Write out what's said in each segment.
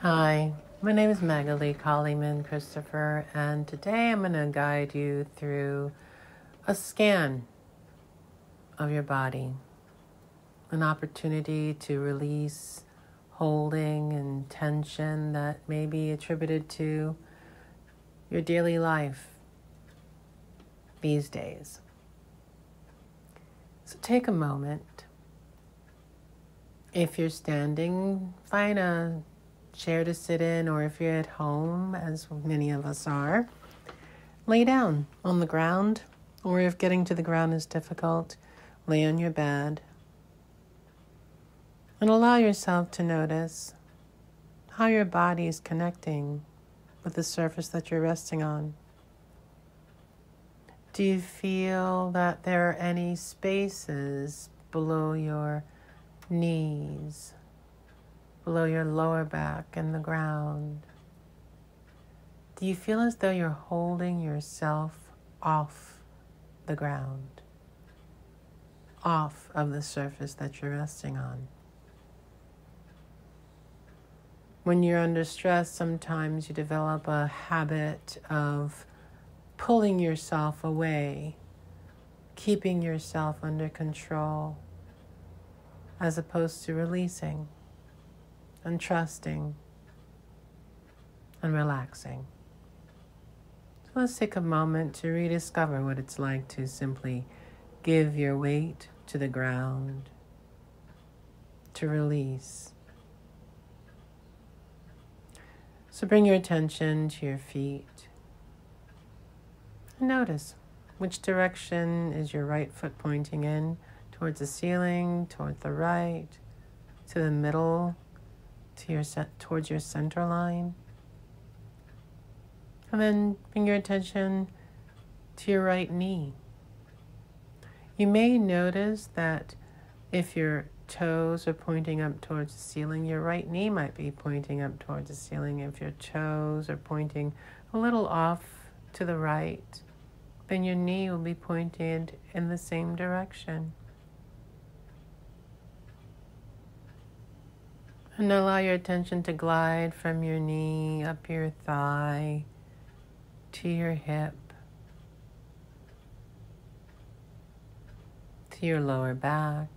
Hi, my name is Magali Collyman Christopher, and today I'm going to guide you through a scan of your body, an opportunity to release holding and tension that may be attributed to your daily life these days. So take a moment. If you're standing, find a chair to sit in, or if you're at home, as many of us are, lay down on the ground, or if getting to the ground is difficult, lay on your bed and allow yourself to notice how your body is connecting with the surface that you're resting on. Do you feel that there are any spaces below your knees, below your lower back and the ground? Do you feel as though you're holding yourself off the ground, off of the surface that you're resting on? When you're under stress, sometimes you develop a habit of pulling yourself away, keeping yourself under control, as opposed to releasing and trusting and relaxing. So let's take a moment to rediscover what it's like to simply give your weight to the ground, to release. So bring your attention to your feet and notice which direction is your right foot pointing in, towards the ceiling, towards the right, to the middle, towards your center line. And then bring your attention to your right knee. You may notice that if your toes are pointing up towards the ceiling, your right knee might be pointing up towards the ceiling. If your toes are pointing a little off to the right, then your knee will be pointed in the same direction. And allow your attention to glide from your knee up your thigh to your hip, to your lower back.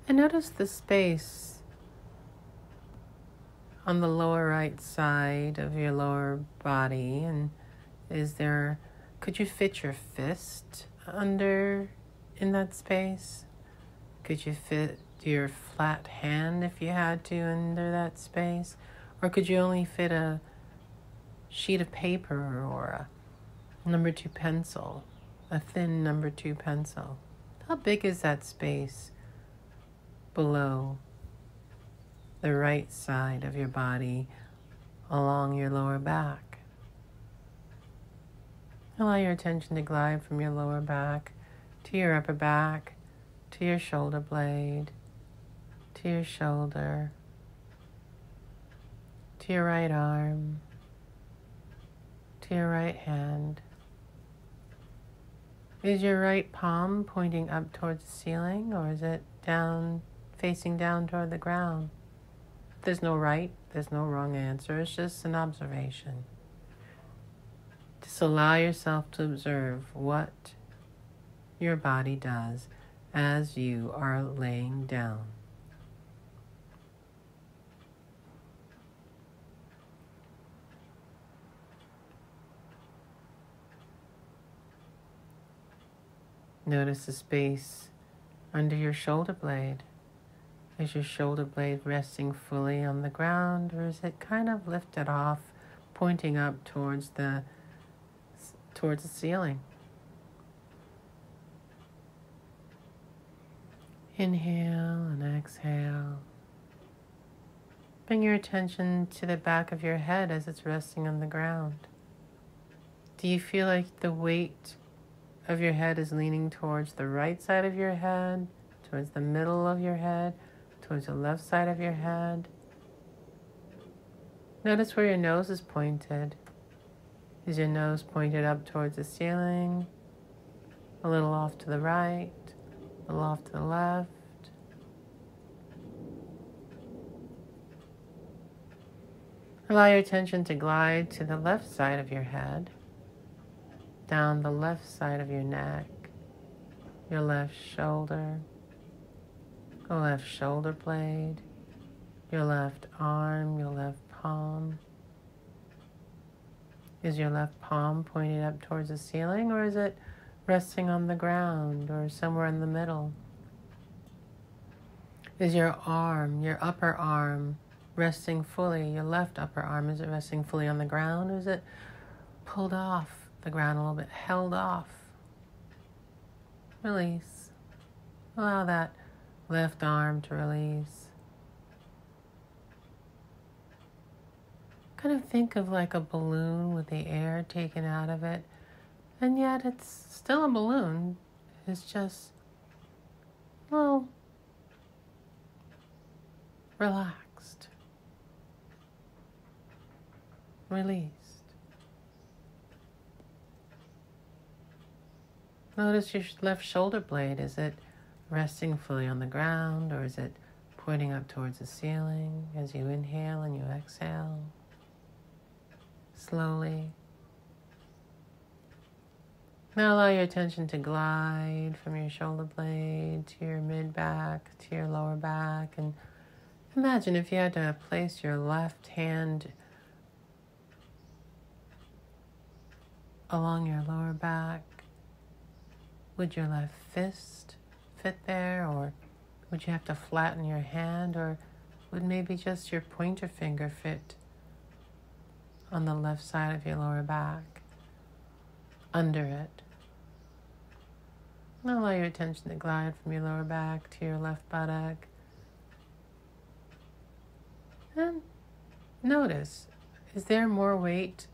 And notice the space on the lower right side of your lower body. And could you fit your fist under in that space? Could you fit your flat hand if you had to under that space? Or could you only fit a sheet of paper or a number 2 pencil, a thin number 2 pencil? How big is that space below the right side of your body along your lower back? Allow your attention to glide from your lower back to your upper back, to your shoulder blade, to your shoulder, to your right arm, to your right hand. Is your right palm pointing up towards the ceiling, or is it facing down toward the ground? There's no right, there's no wrong answer. It's just an observation. Just allow yourself to observe what your body does as you are laying down. Notice the space under your shoulder blade. Is your shoulder blade resting fully on the ground, or is it kind of lifted off, pointing up towards the ceiling? Inhale and exhale. Bring your attention to the back of your head as it's resting on the ground. Do you feel like the weight of your head is leaning towards the right side of your head, towards the middle of your head, towards the left side of your head? Notice where your nose is pointed. Is your nose pointed up towards the ceiling, a little off to the right, a little off to the left? Allow your attention to glide to the left side of your head, down the left side of your neck, your left shoulder, the left shoulder blade, your left arm, your left palm. Is your left palm pointed up towards the ceiling, or is it resting on the ground or somewhere in the middle? Is your arm, your upper arm, resting fully, your left upper arm, is it resting fully on the ground, or is it pulled off the ground a little bit, held off? Release. Allow that left arm to release. Kind of think of like a balloon with the air taken out of it, and yet it's still a balloon. It's just, well, relaxed, released. Notice your left shoulder blade. Is it resting fully on the ground, or is it pointing up towards the ceiling as you inhale and you exhale? Slowly. Now allow your attention to glide from your shoulder blade to your mid-back, to your lower back, and imagine if you had to place your left hand along your lower back. Would your left fist fit there, or would you have to flatten your hand, or would maybe just your pointer finger fit on the left side of your lower back, under it? Now allow your attention to glide from your lower back to your left buttock. And notice, is there more weight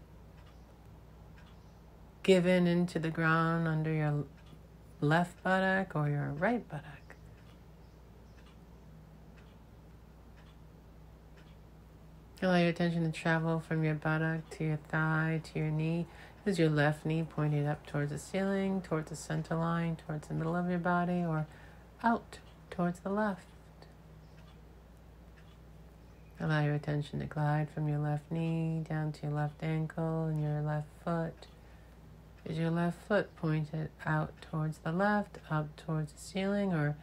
given into the ground under your left buttock or your right buttock? Allow your attention to travel from your buttock to your thigh, to your knee. Is your left knee pointed up towards the ceiling, towards the center line, towards the middle of your body, or out towards the left? Allow your attention to glide from your left knee down to your left ankle and your left foot. Is your left foot pointed out towards the left, up towards the ceiling, or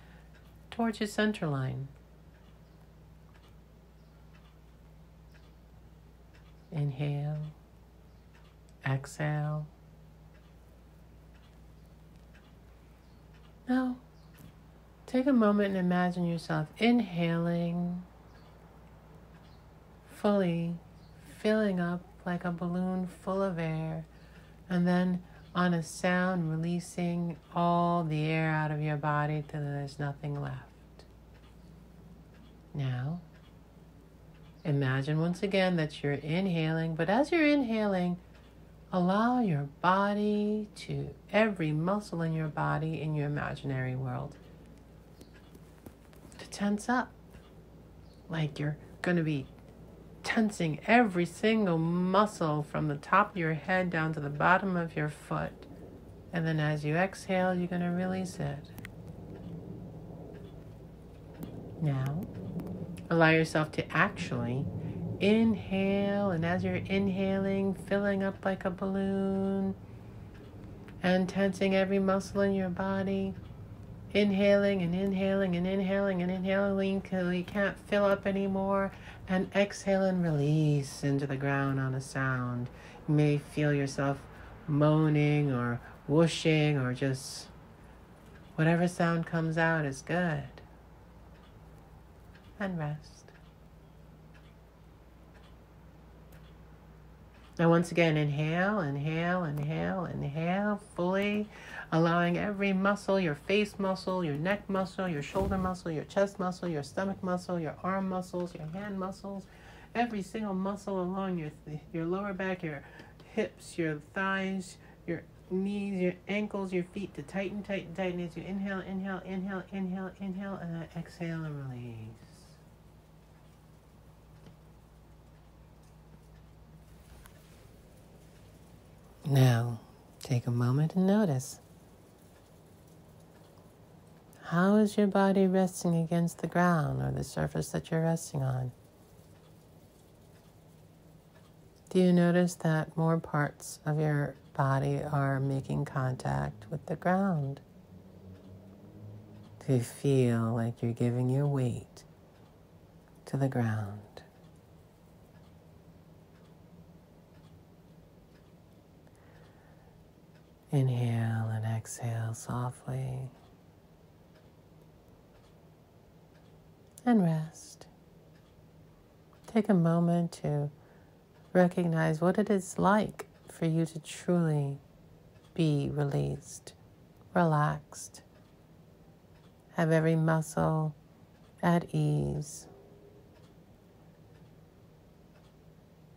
towards your center line? Inhale, exhale. Now, take a moment and imagine yourself inhaling, fully filling up like a balloon full of air, and then on a sound releasing all the air out of your body till there's nothing left. Now, imagine once again that you're inhaling, but as you're inhaling, allow your body to, every muscle in your body in your imaginary world, to tense up. Like you're going to be tensing every single muscle from the top of your head down to the bottom of your foot. And then as you exhale, you're going to release it. Now, allow yourself to actually inhale, and as you're inhaling, filling up like a balloon and tensing every muscle in your body, inhaling and inhaling and inhaling and inhaling till you can't fill up anymore, and exhale and release into the ground on a sound. You may feel yourself moaning or whooshing, or just whatever sound comes out is good. And rest. Now once again, inhale, inhale, inhale, inhale, fully allowing every muscle, your face muscle, your neck muscle, your shoulder muscle, your chest muscle, your stomach muscle, your arm muscles, your hand muscles, every single muscle along your lower back, your hips, your thighs, your knees, your ankles, your feet to tighten, tighten, tighten as you inhale, inhale, inhale, inhale, inhale, and then exhale and release. Now, take a moment and notice. How is your body resting against the ground or the surface that you're resting on? Do you notice that more parts of your body are making contact with the ground? Do you feel like you're giving your weight to the ground? Inhale and exhale softly. And rest. Take a moment to recognize what it is like for you to truly be released, relaxed, have every muscle at ease.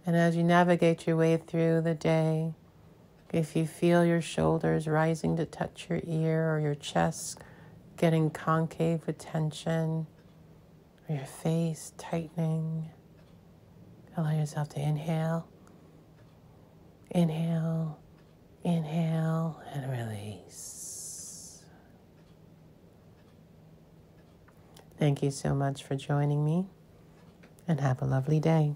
And as you navigate your way through the day, if you feel your shoulders rising to touch your ear or your chest getting concave with tension, or your face tightening, allow yourself to inhale, inhale, inhale, and release. Thank you so much for joining me, and have a lovely day.